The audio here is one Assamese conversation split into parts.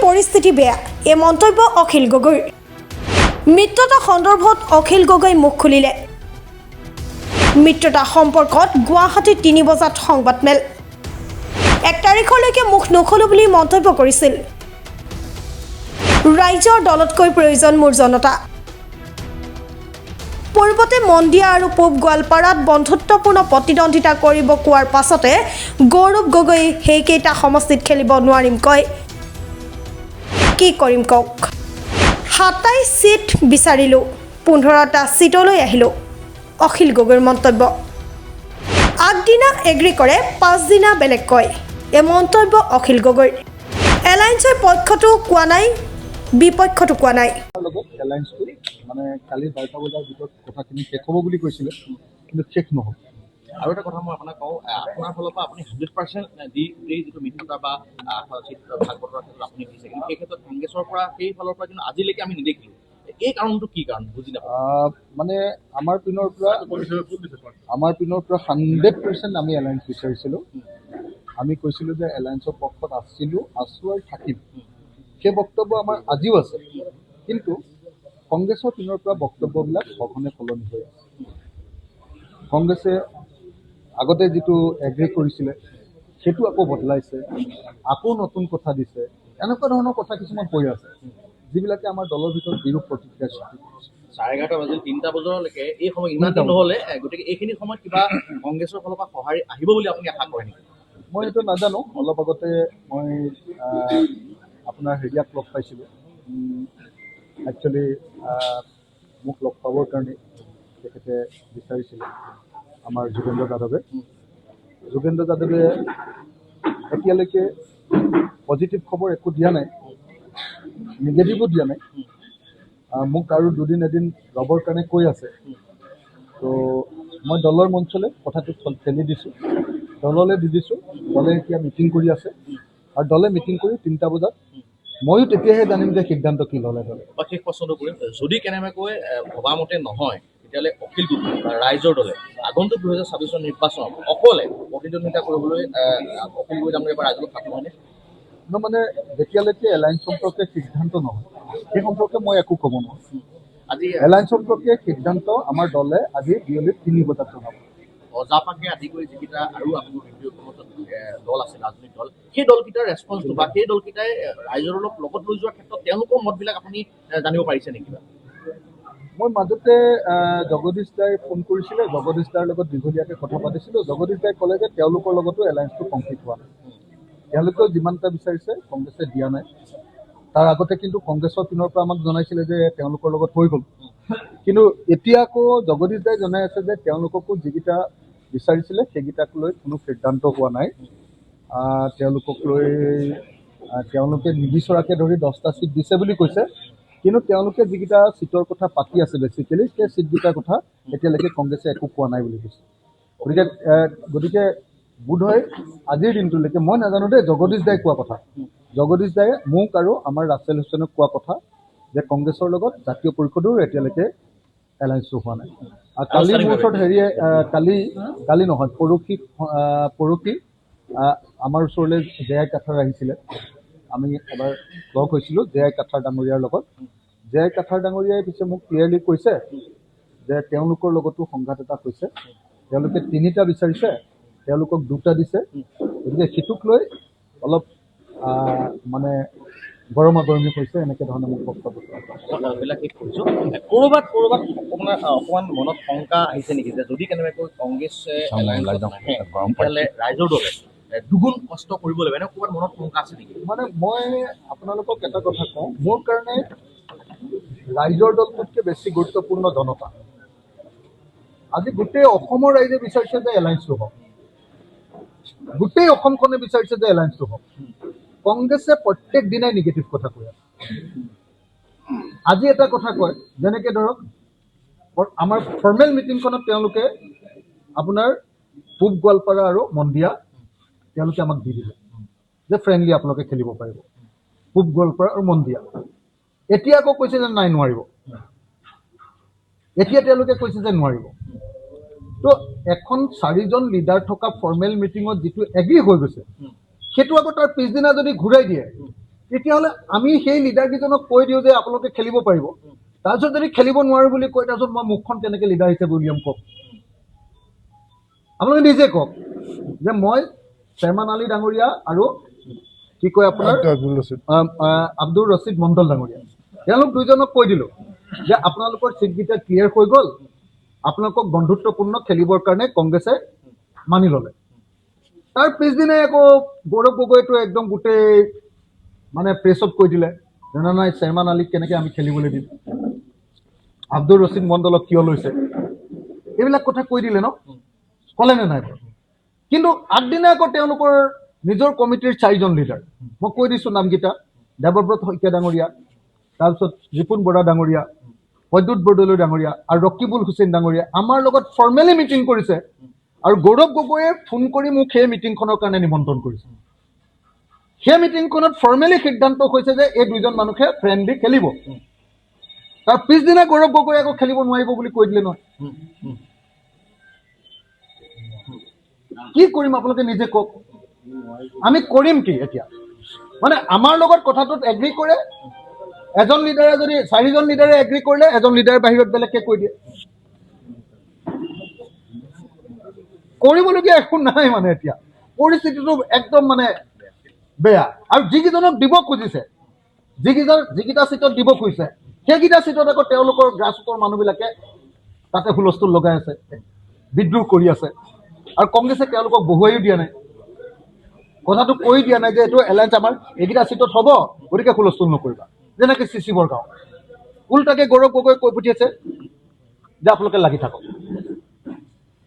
পৰিস্থিতি বেয়া এই মন্তব্য অখিল গগৈৰ মিত্ৰতা সন্দৰ্ভত অখিল গগৈ মুখ খুলিলে মিত্ৰতা সম্পৰ্কত গুৱাহাটীত 3 বজাত সংবাদমেল 1 তাৰিখলৈকে মুখ নোখোলো বুলি মন্তব্য কৰিছিল ৰাইজৰ দলতকৈ প্ৰয়োজন মোৰ জনতা পূৰ্বতে মন্দিয়া আৰু পূব গোৱালপাৰাত বন্ধুত্বপূৰ্ণ প্ৰতিদ্বন্দ্বিতা কৰিব কোৱাৰ পাছতে গৌৰৱ গগৈ সেইকেইটা সমষ্টিত খেলিব নোৱাৰিম কয় কি কৰিম কওক 27 সিট বিচাৰিলো 15টা সিটলৈ আহিলো অখিল গগৈৰ মন্তব্য আগদিনা এগ্ৰি কৰে পাঁচদিনা বেলেগ কয় এই মন্তব্য অখিল গগৈৰ এলায়েন্সৰ পক্ষটো কোৱা নাই বিপক্ষটো কোৱা নাই এলায়েন্সটো মানে কালি 12টা বজাৰ ভিতৰত কথাখিনি শেষ হ'ব বুলি কৈছিলে কিন্তু শেষ নহ'ল আৰু এটা কথা মই আপোনাক কওঁ আপোনাৰ ফালৰ পৰা আপুনি 100% দি যিটো মিত্ৰতা বা ভাগ বতৰা ক্ষেত্ৰত আপুনি দিছে কিন্তু সেই ক্ষেত্ৰত কংগ্ৰেছৰ পৰা সেই ফালৰ পৰা কিন্তু আজিলৈকে আমি নেদেখিলোঁ এই কাৰণটো কি কাৰণ বুজি নাপাওঁ মানে আমাৰ পিনৰ পৰা 100% আমি এলায়েন্স বিচাৰিছিলোঁ আমি কৈছিলোঁ যে এলায়েন্সৰ পক্ষত আছোঁ আৰু থাকিম সেই বক্তব্য আমাৰ আজিও আছে কিন্তু কংগ্ৰেছৰ পিনৰ পৰা বক্তব্যবিলাক সঘনে সলনি হৈ আছে কংগ্ৰেছে আগতে যিটো এগ্ৰি কৰিছিলে সেইটো আকৌ বদলাইছে আকৌ নতুন কথা দিছে এনেকুৱা ধৰণৰ কথা কিছুমান কৈ আছে যিবিলাকে আমাৰ দলৰ ভিতৰত বিৰূপ প্ৰতিক্ৰিয়া সৃষ্টি কৰিছে 11:30 বাজিল 3টা বজালৈকে এই সময় ইমান দিন নহ'লে গতিকে এইখিনি সময়ত কিবা কংগ্ৰেছৰ ফালৰ পৰা সঁহাৰি আহিব বুলি আপুনি আশা কৰে নেকি মই এইটো নাজানো অলপ আগতে মই আপোনাৰ হেৰিয়াক লগ পাইছিলোঁ একচুৱেলি মোক লগ পাবৰ কাৰণে তেখেতে বিচাৰিছিলে আমাৰ যোগেন্দ্ৰ যাদৱে এতিয়ালৈকে পজিটিভ খবৰ একো দিয়া নাই নিগেটিভো দিয়া নাই মোক আৰু দুদিন এদিন ৰ'বৰ কাৰণে কৈ আছে তো মই দলৰ মঞ্চলৈ কথাটো ঠেলি দিছোঁ দললৈ দি দিছোঁ দলে এতিয়া মিটিং কৰি আছে আৰু দলে মিটিং কৰি 3টা বজাত ময়ো তেতিয়াহে জানিম যে সিদ্ধান্ত কি ল'লে দলে শেষ প্ৰশ্নটো কৰিম যদি কেনেবাকৈ ভবামতে নহয় তেতিয়াহ'লে অখিল গগৈ বা ৰাইজৰ দলে আগন্তুক 2026 নিৰ্বাচনত অকলে প্ৰতিদ্বন্দ্বিতা কৰিবলৈ অখিল গগৈ ডাঙৰীয়া বা ৰাইজক থাকিব হয়নে মানে যেতিয়ালৈকে এলায়েন্স সম্পৰ্কে সিদ্ধান্ত নহয় সেই সম্পৰ্কে মই একো ক'ব নোৱাৰোঁ আজি এলায়েন্স সম্পৰ্কে সিদ্ধান্ত আমাৰ দলে আজি বিয়লি 3 বজাত জনাব অজাপাকে আদি কৰি যিকেইটা আৰু আপোনাৰ দল আছে ৰাজনৈতিক দল সেই দলকেইটাৰ ৰেছপন্সটো বা সেই দলকেইটাই ৰাইজৰ লগত লৈ যোৱাৰ ক্ষেত্ৰত তেওঁলোকৰ মতবিলাক আপুনি জানিব পাৰিছে নেকি মই মাজতে জগদীশ দাই ফোন কৰিছিলে জগদীশ দাৰ লগত দীঘলীয়াকৈ কথা পাতিছিলোঁ জগদীশ দাই ক'লে যে তেওঁলোকৰ লগতো এলায়েন্সটো কমপ্লিট হোৱা নাই তেওঁলোকেও যিমানটা বিচাৰিছে কংগ্ৰেছে দিয়া নাই তাৰ আগতে কিন্তু কংগ্ৰেছৰ পিনৰ পৰা আমাক জনাইছিলে যে তেওঁলোকৰ লগত হৈ গ'ল কিন্তু এতিয়া আকৌ জগদীশ দাই জনাই আছে যে তেওঁলোককো যিকেইটা বিচাৰিছিলে সেইকেইটাক লৈ কোনো সিদ্ধান্ত হোৱা নাই তেওঁলোকক লৈ তেওঁলোকে নিবিচৰাকৈ ধৰি 10টা ছিট দিছে বুলি কৈছে কিন্তু তেওঁলোকে যিকেইটা ছিটৰ কথা পাতি আছে বেচিকেলি সেই ছিটকেইটাৰ কথা এতিয়ালৈকে কংগ্ৰেছে একো কোৱা নাই বুলি কৈছে গতিকে বোধহয় আজিৰ দিনটোলৈকে মই নাজানো দেই জগদীশ দাই কোৱা কথা জগদীশ দায়ে মোক আৰু আমাৰ ৰাছেল হুছেইনক কোৱা কথা যে কংগ্ৰেছৰ লগত জাতীয় পৰিষদৰো এতিয়ালৈকে এলায়েন্সটো হোৱা নাই আৰু কালি মোৰ ওচৰত হেৰিয়ে কালি নহয় পৰহি আমাৰ ওচৰলৈ জে.আই. কাঠাৰ আহিছিলে আমি এবাৰ লগ হৈছিলোঁ জে.আই. কাঠাৰ ডাঙৰীয়াৰ লগত জে.আই. কাঠাৰ ডাঙৰীয়াই পিছে মোক ক্লিয়াৰলি কৈছে যে তেওঁলোকৰ লগতো সংঘাত এটা হৈছে তেওঁলোকে 3টা বিচাৰিছে তেওঁলোকক 2টা দিছে গতিকে সিটোক লৈ অলপ মানে গৰমা গৰমি হৈছে এনেকৈ ধৰণে মোক বক্তব্য ক'ৰবাত অকণমান মনত শংকা আহিছে নেকি যে যদি কেনেবাকৈ কংগ্ৰেছে তেতিয়াহ'লে ৰাইজৰ দলে দুগুণ কষ্ট কৰিব লাগিব এনে ক'ৰবাত মনত শংকা আছে নেকি মানে মই আপোনালোকক এটা কথা কওঁ মোৰ কাৰণে ৰাইজৰ দলটোতকৈ বেছি গুৰুত্বপূৰ্ণ জনতা আজি গোটেই অসমৰ ৰাইজে বিচাৰিছে যে এলায়েন্সটো হওক গোটেই অসমখনে বিচাৰিছে যে এলায়েন্সটো হওক কংগ্ৰেছে প্ৰত্যেক দিনাই নিগেটিভ কথা কৈ আছে আজি এটা কথা কয় যেনেকৈ ধৰক আমাৰ ফৰ্মেল মিটিংখনত তেওঁলোকে আপোনাৰ পূব গোৱালপাৰা আৰু মন্দিয়া তেওঁলোকে আমাক দি দিলে যে ফ্ৰেণ্ডলি আপোনালোকে খেলিব পাৰিব পূব গোৱালপাৰা আৰু মন্দিয়া এতিয়া আকৌ কৈছে যে নাই নোৱাৰিব এতিয়া তেওঁলোকে কৈছে যে নোৱাৰিব তো এখন 4জন লিডাৰ থকা ফৰ্মেল মিটিঙত যিটো এগ্ৰি হৈ গৈছে সেইটো আকৌ তাৰ পিছদিনা যদি ঘূৰাই দিয়ে তেতিয়াহ'লে আমি সেই লিডাৰকেইজনক কৈ দিওঁ যে আপোনালোকে খেলিব পাৰিব, তাৰপিছত যদি খেলিব নোৱাৰো বুলি কয় তাৰপিছত মই মুখখন কেনেকৈ লিডাৰ হিচাপে উলিয়াম কওক? আপোনালোকে নিজে কওক যে মই চেয়াৰমেন আলী ডাঙৰীয়া আৰু কি কয় আপোনাৰ আব্দুল ৰছিদ মণ্ডল ডাঙৰীয়া, তেওঁলোক দুইজনক কৈ দিলোঁ যে আপোনালোকৰ ছিটকেইটা ক্লিয়াৰ হৈ গ'ল, আপোনালোকক বন্ধুত্বপূৰ্ণ খেলিবৰ কাৰণে কংগ্ৰেছে মানি ল'লে। তাৰ পিছদিনাই আকৌ গৌৰৱ গগৈটো একদম গোটেই মানে প্ৰেছত কৈ দিলে যে নাই চেয়াৰমেন আলীক কেনেকৈ আমি খেলিবলৈ দিম, আব্দুল ৰছিদ মণ্ডলক কিয় লৈছে, এইবিলাক কথা কৈ দিলে ন, ক'লে নে নাই বাৰু? কিন্তু আগদিনা আকৌ তেওঁলোকৰ নিজৰ কমিটিৰ 4জন লিডাৰ, মই কৈ দিছোঁ নামকেইটা, দেৱব্ৰত শইকীয়া ডাঙৰীয়া, তাৰপিছত ৰিপুণ বৰা ডাঙৰীয়া, বৈদ্যুৎ বৰদলৈ ডাঙৰীয়া আৰু ৰকিবুল হুছেইন ডাঙৰীয়া আমাৰ লগত ফৰ্মেলি মিটিং কৰিছে। আৰু গৌৰৱ গগৈয়ে ফোন কৰি মোক সেই মিটিংখনৰ কাৰণে নিমন্ত্ৰণ কৰিছে। সেই মিটিংখনত ফৰ্মেলি সিদ্ধান্ত হৈছে যে এই দুইজন মানুহে ফ্ৰেণ্ডলি খেলিব। তাৰ পিছদিনা গৌৰৱ গগৈ আকৌ খেলিব নোৱাৰিব বুলি কৈ দিলে নহয়। কি কৰিম আপোনালোকে নিজে কওক, আমি কৰিম কি এতিয়া? মানে আমাৰ লগত কথাটোত এগ্ৰী কৰে, এজন লিডাৰে যদি 4জন লিডাৰে এগ্ৰী কৰিলে এজন লিডাৰে বাহিৰত বেলেগকে কৈ দিয়ে। কৰিবলগীয়া একো নাই মানে এতিয়া পৰিস্থিতিটো একদম মানে বেয়া। আৰু যিকেইজনক দিব খুজিছে, যিকেইটা চিটত দিব খুজিছে, সেইকেইটা চিটত আকৌ তেওঁলোকৰ গ্ৰাছৰুটৰ মানুহবিলাকে তাতে হুলস্থুল লগাই আছে, বিদ্ৰোহ কৰি আছে। আৰু কংগ্ৰেছে তেওঁলোকক বহুৱাইও দিয়া নাই, কথাটো কৈ দিয়া নাই যে এইটো এলায়েন্স আমাৰ এইকেইটা চিটত হ'ব, গতিকে হুলস্থুল নকৰিবা। যেনেকৈ চি বৰগাঁও উল্টাকে গৌৰৱ গগৈ কৈ পঠিয়াইছে যে আপোনালোকে লাগি থাকক।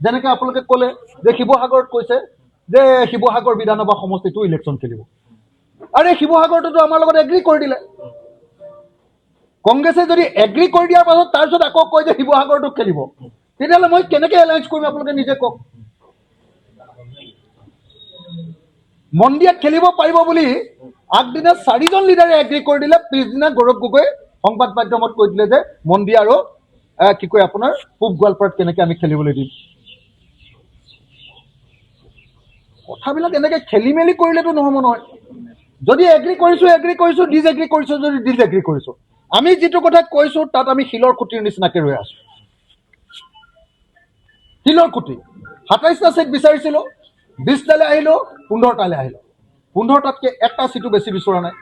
যেনেকৈ আপোনালোকে ক'লে যে শিৱসাগৰত কৈছে যে শিৱসাগৰ বিধানসভা সমষ্টিটো ইলেকশ্যন খেলিব, আৰু এই শিৱসাগৰটোতো আমাৰ লগত এগ্ৰী কৰি দিলে। কংগ্ৰেছে যদি এগ্ৰী কৰি দিয়াৰ পাছত তাৰপিছত আকৌ কয় যে শিৱসাগৰটো খেলিব, তেতিয়াহ'লে মই কেনেকৈ এলায়েন্স কৰিম আপোনালোকে নিজে কওক। মন্দিয়াত খেলিব পাৰিব বুলি আগদিনা 4জন লিডাৰে এগ্ৰী কৰি দিলে, পিছদিনা গৌৰৱ গগৈ সংবাদ মাধ্যমত কৈ দিলে যে মন্দিয়া আৰু কি কয় আপোনাৰ পূব গোৱালপাৰাত কেনেকৈ আমি খেলিবলৈ দিম। কথাবিলাক এনেকৈ খেলি মেলি কৰিলেতো নহ'ব নহয়। যদি এগ্ৰী কৰিছোঁ, ডিছএগ্ৰী কৰিছোঁ, যদি ডিছএগ্ৰী কৰিছোঁ, আমি যিটো কথা কৈছোঁ তাত আমি শিলৰ খুঁটিৰ নিচিনাকৈ ৰৈ আছোঁ। শিলৰ খুঁটি 27টা চিট বিচাৰিছিলোঁ, 20টালৈ আহিলোঁ, 15টালৈ আহিলোঁ। 15টাতকৈ এটা চিটো বেছি বিচৰা নাই।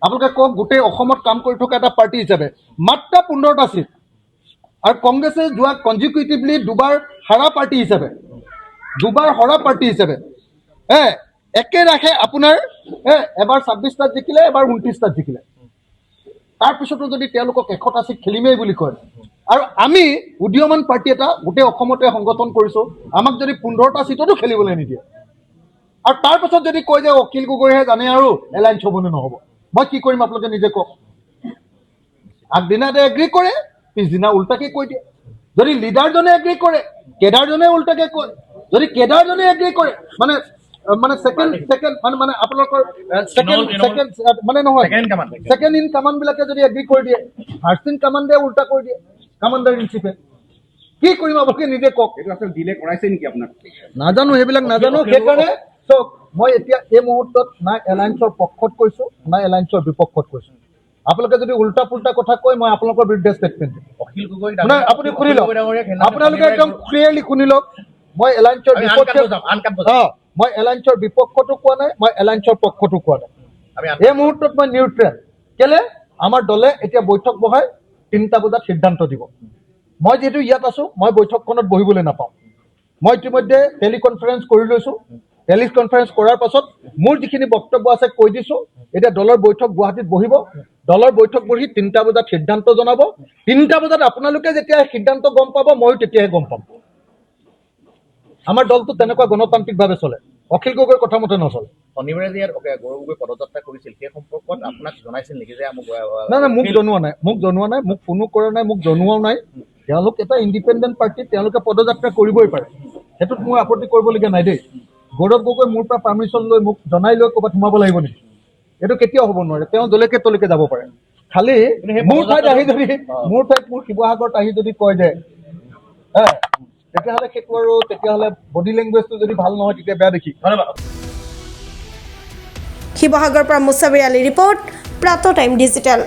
আপোনালোকে কওক, গোটেই অসমত কাম কৰি থকা এটা পাৰ্টি হিচাপে মাত্ৰ 15টা চিট, আৰু কংগ্ৰেছে যোৱা কনজিকিউটিভলি দুবাৰ হাৰা পাৰ্টি হিচাপে একেৰাখে আপোনাৰ এবাৰ 26টাত জিকিলে, এবাৰ 29টাত জিকিলে। তাৰপিছতো যদি তেওঁলোকক 100টা চিট খেলিমেই বুলি কয়, আৰু আমি উদীয়মান পাৰ্টি এটা গোটেই অসমতে সংগঠন কৰিছোঁ, আমাক যদি 15টা চিটতো খেলিবলৈ নিদিয়ে, আৰু তাৰপাছত যদি কয় যে অখিল গগৈহে জানে আৰু এলায়েন্স হ'বনে নহ'ব, মই কি কৰিম আপোনালোকে নিজে কওক। আগদিনাতে এগ্ৰী কৰে, পিছদিনা উল্টাকে কৈ দিয়ে। যদি লিডাৰজনে এগ্ৰী কৰে, কেডাৰজনে উল্টাকে কয়। যদি কেডাৰজনে এগ্ৰী কৰে মানে ছেকেণ্ড মানে আপোনালোকৰ মানে নহয়, ছেকেণ্ড ইন কামাণ্ড বিলাকে যদি এগ্ৰী কৰি দিয়ে, ফাৰ্ষ্ট ইন কামাণ্ডে উল্টা কৰি দিয়ে, কামাণ্ডাৰ ইন চিফে। কি কৰিম আপোনালোকে নিজে কওক। এইটো আচলতে ডিলে কৰাইছে নেকি আপোনাক? নাজানো, সেইবিলাক নাজানো। সেইকাৰণে চাওক, মই এতিয়া এই মুহূৰ্তত না এলায়েন্সৰ পক্ষত কৈছোঁ, না এলায়েন্সৰ বিপক্ষত কৈছোঁ। আপোনালোকে যদি উল্টা পুল্টা কথা কয়, মই আপোনালোকৰ বিৰুদ্ধে ষ্টেটমেণ্ট দিম। অখিল গগৈ আপুনি শুনি লওক, আপোনালোকে একদম ক্লিয়াৰলি শুনি লওক। মই এলায়েন্সৰ বিপক্ষতো কোৱা নাই, মই এলায়েন্সৰ পক্ষতো কোৱা নাই। এই মুহূৰ্তত মই নিউট্ৰেল। কেলে? আমাৰ দলে এতিয়া বৈঠক বহাই 3টা বজাত সিদ্ধান্ত দিব। মই যিহেতু ইয়াত আছোঁ, মই বৈঠকখনত বহিবলৈ নাপাওঁ। মই ইতিমধ্যে টেলিকনফাৰেন্স কৰি লৈছোঁ। টেলিকনফাৰেন্স কৰাৰ পাছত মোৰ যিখিনি বক্তব্য আছে কৈ দিছোঁ। এতিয়া দলৰ বৈঠক গুৱাহাটীত বহিব, দলৰ বৈঠক বহি 3টা বজাত সিদ্ধান্ত জনাব। 3টা বজাত আপোনালোকে যেতিয়া সিদ্ধান্ত গম পাব, ময়ো তেতিয়াহে গম পাম। আমাৰ দলটো তেনেকুৱা গণতান্ত্ৰিকভাৱে চলে, অখিল গগৈৰ কথা মতে নচলে। শনিবাৰে যে ইয়াত গৌৰৱ গগৈ পদযাত্ৰা কৰিছিল, সেই সম্পৰ্কত আপোনাক জনাইছিল নেকি যে নাই, মোক জনোৱা নাই, মোক ফোনো কৰা নাই, মোক জনোৱাও নাই। তেওঁলোক এটা ইণ্ডিপেণ্ডেণ্ট পাৰ্টি, তেওঁলোকে পদযাত্ৰা কৰিবই পাৰে, সেইটোত মই আপত্তি কৰিবলগীয়া নাই দেই। গৌৰৱ গগৈ মোৰ পৰা পাৰ্মিশ্যন লৈ মোক জনাই লৈ ক'ৰবাত সোমাব লাগিব নেকি? এইটো কেতিয়াও হ'ব নোৱাৰে। তেওঁ যলৈকে তলৈকে যাব পাৰে। খালি মোৰ ঠাইত মোৰ শিৱসাগৰত আহি যদি কয় যে তেতিয়াহ'লে সেইটো তেতিয়াহ'লে বডি লেংগুৱেজটো যদি ভাল নহয়, তেতিয়া বেয়া দেখি। ধন্যবাদ। শিৱসাগৰৰ পৰা মুছাবিৰ আলী ৰিপৰ্ট প্ৰাত টাইম ডিজিটেল।